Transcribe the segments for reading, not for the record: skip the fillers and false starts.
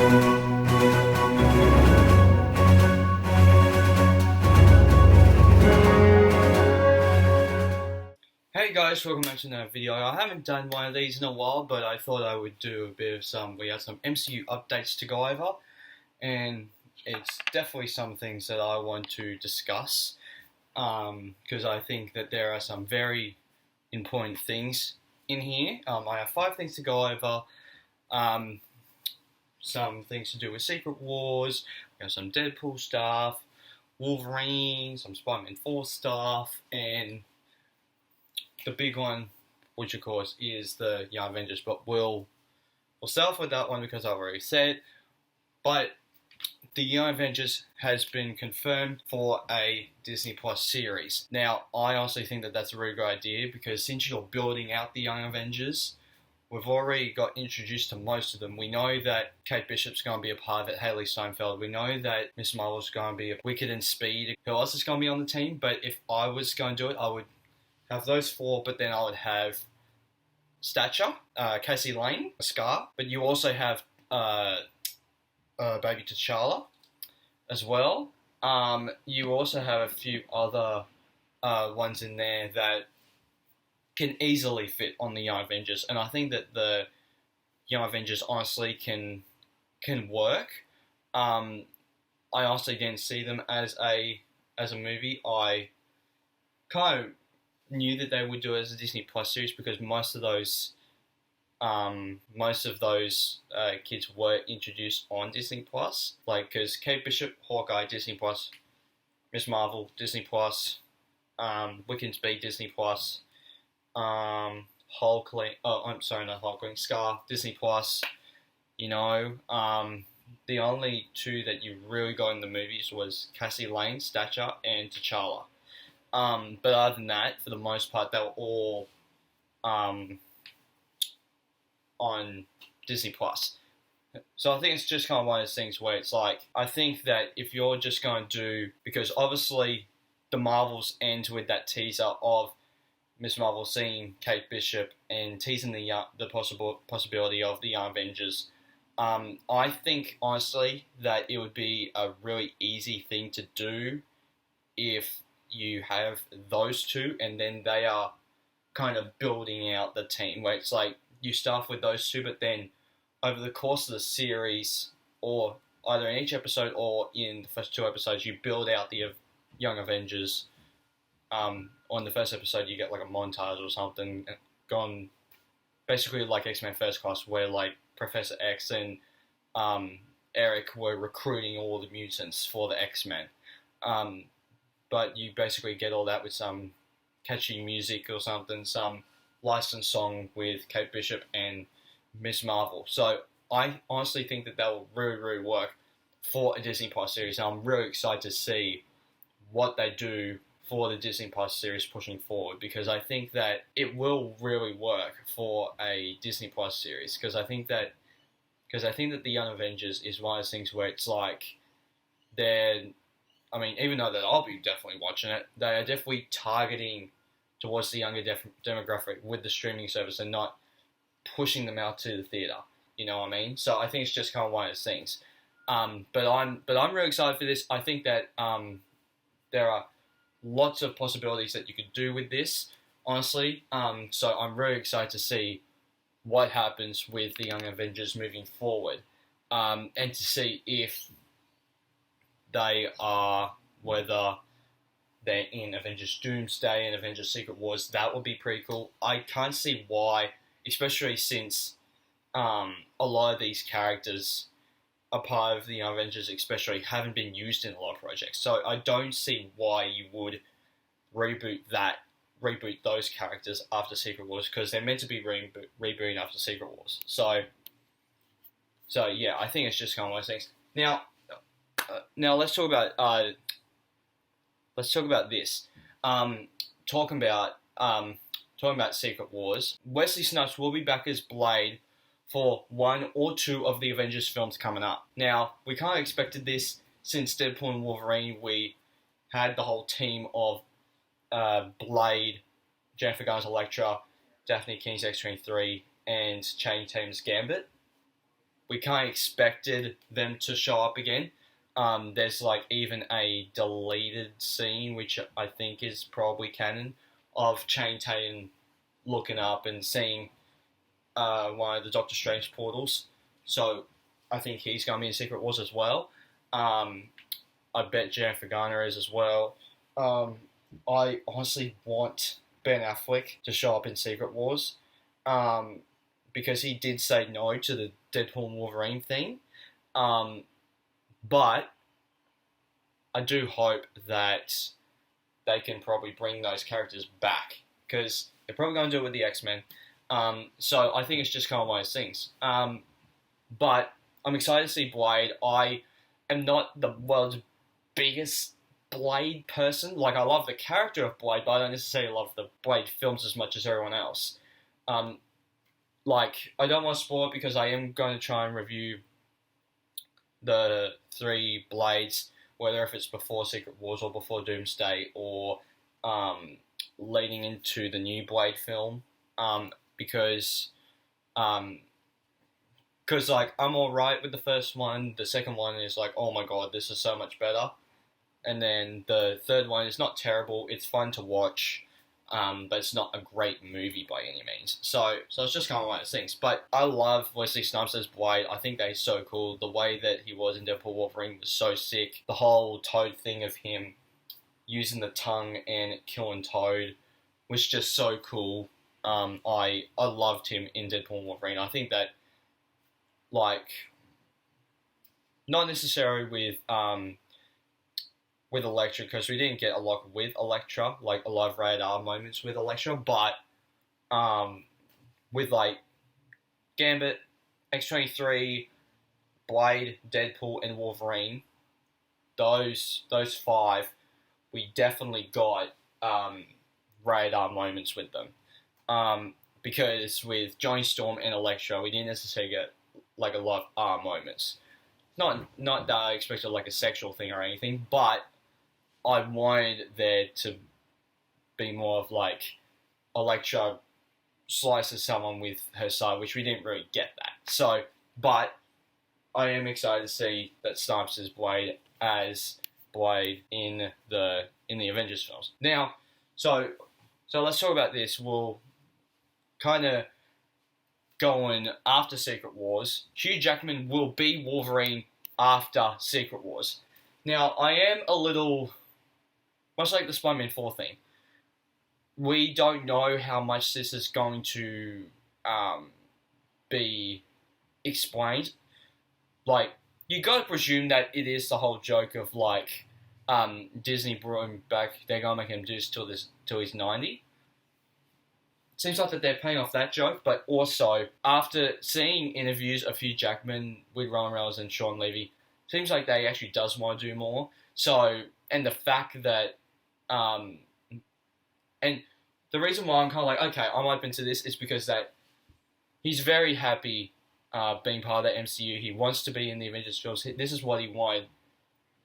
Hey guys, welcome back to another video. I haven't done one of these in a while, but I thought I would do a bit of we have some MCU updates to go over, and it's definitely some things that I want to discuss, because I think that there are some very important things in here. I have 5 things to go over, some things to do with Secret Wars, we have some Deadpool stuff, Wolverine, some Spider-Man 4 stuff, and the big one, which of course is the Young Avengers, but we'll start with that one because I've already said. But the Young Avengers has been confirmed for a Disney Plus series. Now, I honestly think that that's a really good idea because since you're building out the Young Avengers, we've already got introduced to most of them. We know that Kate Bishop's going to be a part of it, Haley Steinfeld. We know that Miss Marvel's going to be a Wicked and Speed. Who else is going to be on the team? But if I was going to do it, I would have those 4, but then I would have Stature, Cassie Lane, Scar, but you also have Baby T'Challa as well. You also have a few other ones in there that can easily fit on the Young Avengers, and I think that the Young Avengers honestly can work. I honestly didn't see them as a movie. I kind of knew that they would do it as a Disney Plus series because most of those kids were introduced on Disney Plus, like because Kate Bishop, Hawkeye, Disney Plus, Miss Marvel, Disney Plus, Wicked and Speed, Disney Plus, Scar, Disney Plus. You know, the only 2 that you really got in the movies was Cassie Lane, Stature, and T'Challa. But other than that, for the most part, they were all on Disney Plus. So I think it's just kind of one of those things where it's like, I think that if you're just going to do, because obviously the Marvels ends with that teaser of Miss Marvel seeing Kate Bishop and teasing the possibility of the Young Avengers. I think honestly that it would be a really easy thing to do if you have those 2 and then they are kind of building out the team where it's like you start with those 2, but then over the course of the series, or either in each episode or in the first 2 episodes, you build out the Young Avengers. On the first episode you get like a montage or something gone basically like X-Men First Class, where like Professor X and Eric were recruiting all the mutants for the X-Men. But you basically get all that with some catchy music or something, some licensed song with Kate Bishop and Miss Marvel. So I honestly think that will really, really work for a Disney Plus series. And I'm really excited to see what they do for the Disney Plus series pushing forward, because I think that it will really work for a Disney Plus series. Because I think that the Young Avengers is one of those things where it's like even though that I'll be definitely watching it, they are definitely targeting towards the younger demographic with the streaming service and not pushing them out to the theatre. You know what I mean? So I think it's just kind of one of those things. But I'm really excited for this. I think that there are lots of possibilities that you could do with this, honestly. So I'm really excited to see what happens with the Young Avengers moving forward, and to see if they are, whether they're in Avengers Doomsday and Avengers Secret Wars. That would be pretty cool. I can't see why, especially since a lot of these characters, a part of the Avengers especially, haven't been used in a lot of projects. So I don't see why you would reboot those characters after Secret Wars, because they're meant to be rebooting after Secret Wars. So yeah, I think it's just kind of one of those things. Now let's talk about this. Talking about Secret Wars. Wesley Snipes will be back as Blade for 1 or 2 of the Avengers films coming up. Now, we kind of expected this since Deadpool and Wolverine. We had the whole team of Blade, Jennifer Garner's Elektra, Daphne King's X-23, and Channing Tatum's Gambit. we kind of expected them to show up again. There's like even a deleted scene, which I think is probably canon, of Channing Tatum looking up and seeing one of the Doctor Strange portals. So I think he's going to be in Secret Wars as well. I bet Jennifer Garner is as well. I honestly want Ben Affleck to show up in Secret Wars because he did say no to the Deadpool and Wolverine thing. But I do hope that they can probably bring those characters back because they're probably going to do it with the X-Men. So I think it's just kind of one of those things. But I'm excited to see Blade. I am not the world's biggest Blade person. Like, I love the character of Blade, but I don't necessarily love the Blade films as much as everyone else. Like, I don't want to spoil it because I am going to try and review the 3 Blades, whether if it's before Secret Wars or before Doomsday or leading into the new Blade film, because like, I'm alright with the first one. The second one is like, oh my god, this is so much better. And then the third one is not terrible. It's fun to watch, but it's not a great movie by any means. So it's just kind of one of those things. But I love Wesley Snipes as Blade. I think that is so cool. The way that he was in Deadpool Wolverine was so sick. The whole Toad thing of him using the tongue and killing Toad was just so cool. I loved him in Deadpool and Wolverine. I think that, like, not necessarily with Elektra, because we didn't get a lot with Elektra, like a lot of rated R moments with Elektra, but with like Gambit, X-23, Blade, Deadpool, and Wolverine, those 5, we definitely got rated R moments with them. Because with Johnny Storm and Elektra, we didn't necessarily get like a lot of R moments. Not that I expected like a sexual thing or anything, but I wanted there to be more of like Elektra slices someone with her side, which we didn't really get that. So, but I am excited to see that Snipes is Blade as Blade in the Avengers films. Now, so let's talk about this. We'll kind of go on after Secret Wars. Hugh Jackman will be Wolverine after Secret Wars. Now, I am a little, much like the Spider-Man 4 thing, we don't know how much this is going to be explained. Like, you gotta presume that it is the whole joke of, like, Disney brought him back, they're gonna make him do this till he's 90. Seems like that they're playing off that joke, but also, after seeing interviews of Hugh Jackman with Ryan Reynolds and Sean Levy, seems like they actually does want to do more. So, and the fact that, and the reason why I'm kind of like, okay, I'm open to this is because that he's very happy being part of the MCU. He wants to be in the Avengers films. This is what he wanted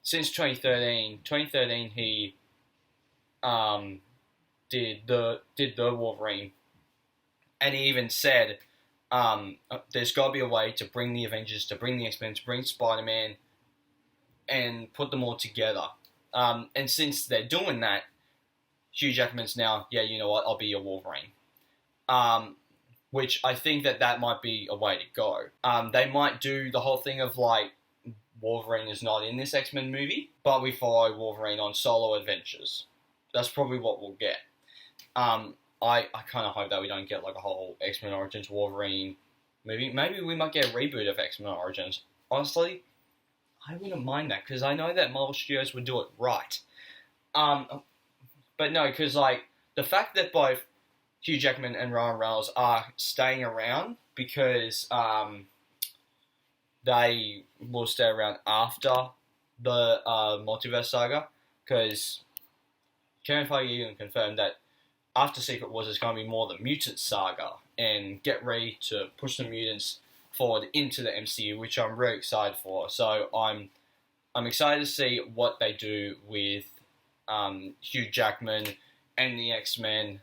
since 2013. 2013, he did the Wolverine, and he even said, there's got to be a way to bring the Avengers, to bring the X-Men, to bring Spider-Man, and put them all together. And since they're doing that, Hugh Jackman's now, yeah, you know what, I'll be your Wolverine. Which I think that might be a way to go. They might do the whole thing of, like, Wolverine is not in this X-Men movie, but we follow Wolverine on solo adventures. That's probably what we'll get. I kind of hope that we don't get, like, a whole X-Men Origins Wolverine movie. Maybe we might get a reboot of X-Men Origins. Honestly, I wouldn't mind that, because I know that Marvel Studios would do it right. But no, because, like, the fact that both Hugh Jackman and Ryan Reynolds are staying around because they will stay around after the Multiverse Saga, because Kevin Feige even confirmed that after Secret Wars, it's going to be more the Mutant Saga, and get ready to push the mutants forward into the MCU, which I'm really excited for. So I'm excited to see what they do with Hugh Jackman and the X-Men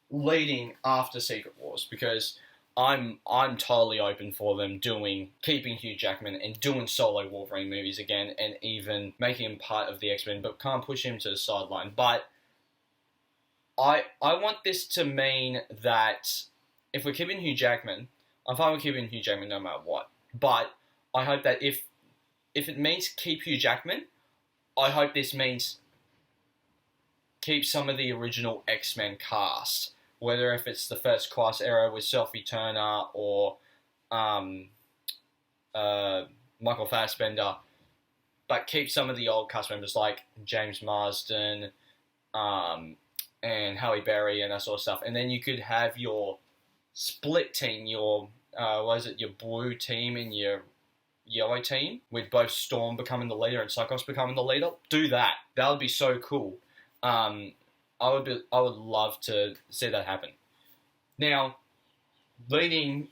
leading after Secret Wars, because I'm totally open for them keeping Hugh Jackman and doing solo Wolverine movies again, and even making him part of the X-Men, but can't push him to the sideline. But I want this to mean that if we're keeping Hugh Jackman, I'm fine with keeping Hugh Jackman no matter what. But I hope that if it means keep Hugh Jackman, I hope this means keep some of the original X-Men cast. Whether if it's the First Class era with Sophie Turner or Michael Fassbender, but keep some of the old cast members like James Marsden and Halle Berry and that sort of stuff. And then you could have your split team, your blue team and your yellow team, with both Storm becoming the leader and Cyclops becoming the leader. Do that. That would be so cool. I would love to see that happen. Now, leading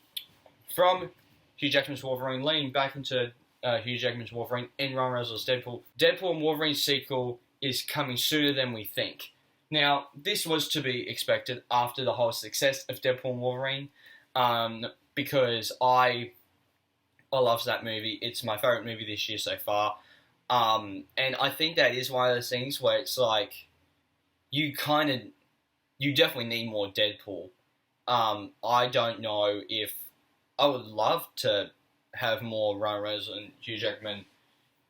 from Hugh Jackman's Wolverine, leading back into Hugh Jackman's Wolverine and Ryan Reynolds' Deadpool. Deadpool and Wolverine sequel is coming sooner than we think. Now, this was to be expected after the whole success of Deadpool and Wolverine, because I love that movie. It's my favourite movie this year so far. And I think that is one of those things where it's like, you definitely need more Deadpool. I don't know if I would love to have more Ryan Reynolds and Hugh Jackman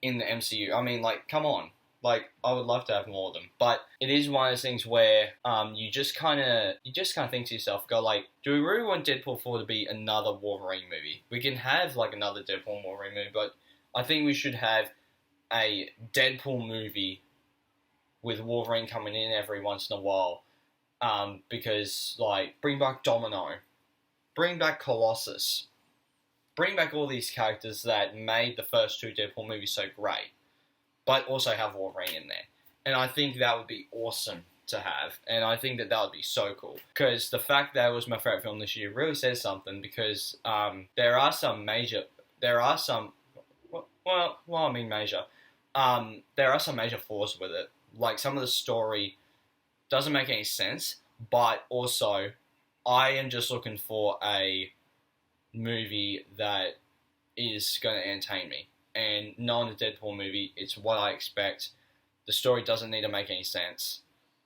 in the MCU. I mean, like, come on. Like, I would love to have more of them. But it is one of those things where you just kind of think to yourself, go like, do we really want Deadpool 4 to be another Wolverine movie? We can have, like, another Deadpool and Wolverine movie, but I think we should have a Deadpool movie with Wolverine coming in every once in a while. Because, like, bring back Domino. Bring back Colossus. Bring back all these characters that made the first two Deadpool movies so great. But also have Wolverine in there. And I think that would be awesome to have. And I think that would be so cool. Because the fact that it was my favourite film this year really says something. Because there are some major flaws with it. Like, some of the story doesn't make any sense. But also, I am just looking for a movie that is going to entertain me. And knowing the Deadpool movie, it's what I expect. The story doesn't need to make any sense.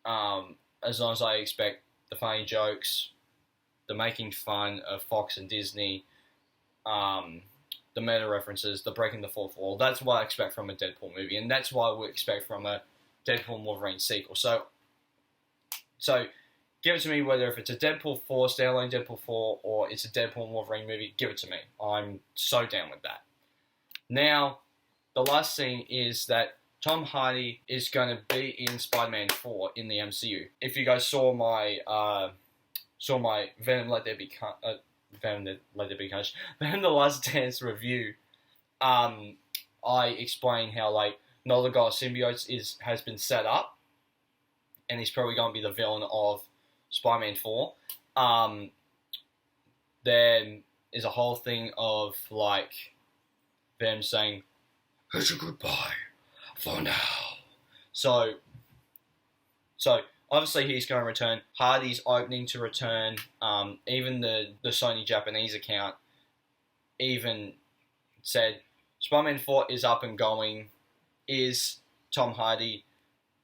As long as I expect the funny jokes, the making fun of Fox and Disney, the meta references, the breaking the fourth wall. That's what I expect from a Deadpool movie. And that's what we expect from a Deadpool and Wolverine sequel. So give it to me, whether if it's a Deadpool 4, standalone Deadpool 4, or it's a Deadpool and Wolverine movie, give it to me. I'm so down with that. Now, the last thing is that Tom Hardy is going to be in Spider-Man 4 in the MCU. If you guys saw my Venom Let There Be Venom The Last Dance review, I explained how, like, Nola God Symbiote has been set up, and he's probably going to be the villain of Spider-Man 4. There is a whole thing of, like, them saying, "It's a goodbye for now." So obviously he's going to return. Hardy's opening to return. Even the Sony Japanese account even said Spider-Man 4 is up and going. Is Tom Hardy,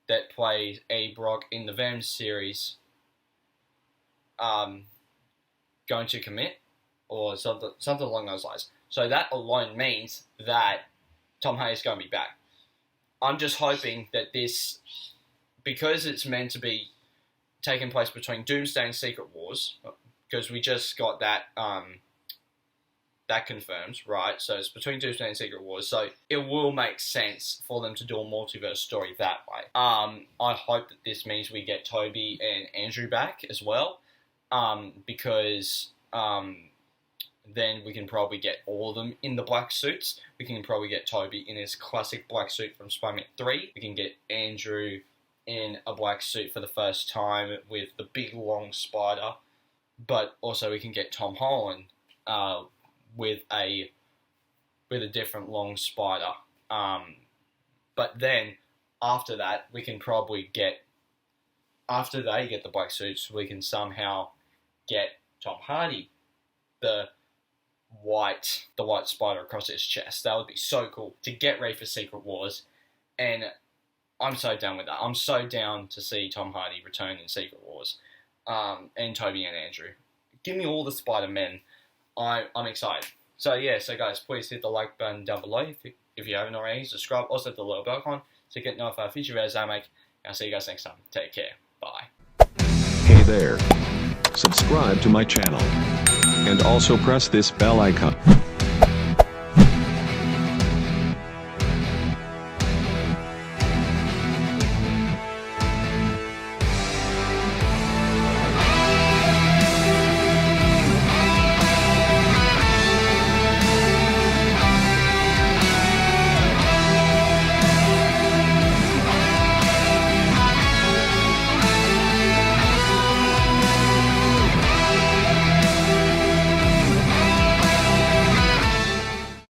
that plays Eddie Brock in the Venom series, going to commit, or something along those lines? So that alone means that Tom Hardy is going to be back. I'm just hoping that this, because it's meant to be taking place between Doomsday and Secret Wars, because we just got that that confirmed, right? So it's between Doomsday and Secret Wars, so it will make sense for them to do a multiverse story that way. I hope that this means we get Toby and Andrew back as well, because then we can probably get all of them in the black suits. We can probably get Toby in his classic black suit from Spider-Man 3. We can get Andrew in a black suit for the first time with the big long spider. But also we can get Tom Holland with a different long spider. But then after that, we can probably get, after they get the black suits, we can somehow get Tom Hardy the white spider across his chest. That would be so cool to get ready for Secret Wars, and I'm so down with that. I'm so down to see Tom Hardy return in Secret Wars, and Toby and Andrew. Give me all the Spider-Men. I'm excited. So yeah, so guys, please hit the like button down below if you haven't already. Subscribe, also hit the little bell icon to get notified of future videos I make. I'll see you guys next time. Take care. Bye. Hey there. Subscribe to my channel. And also press this bell icon.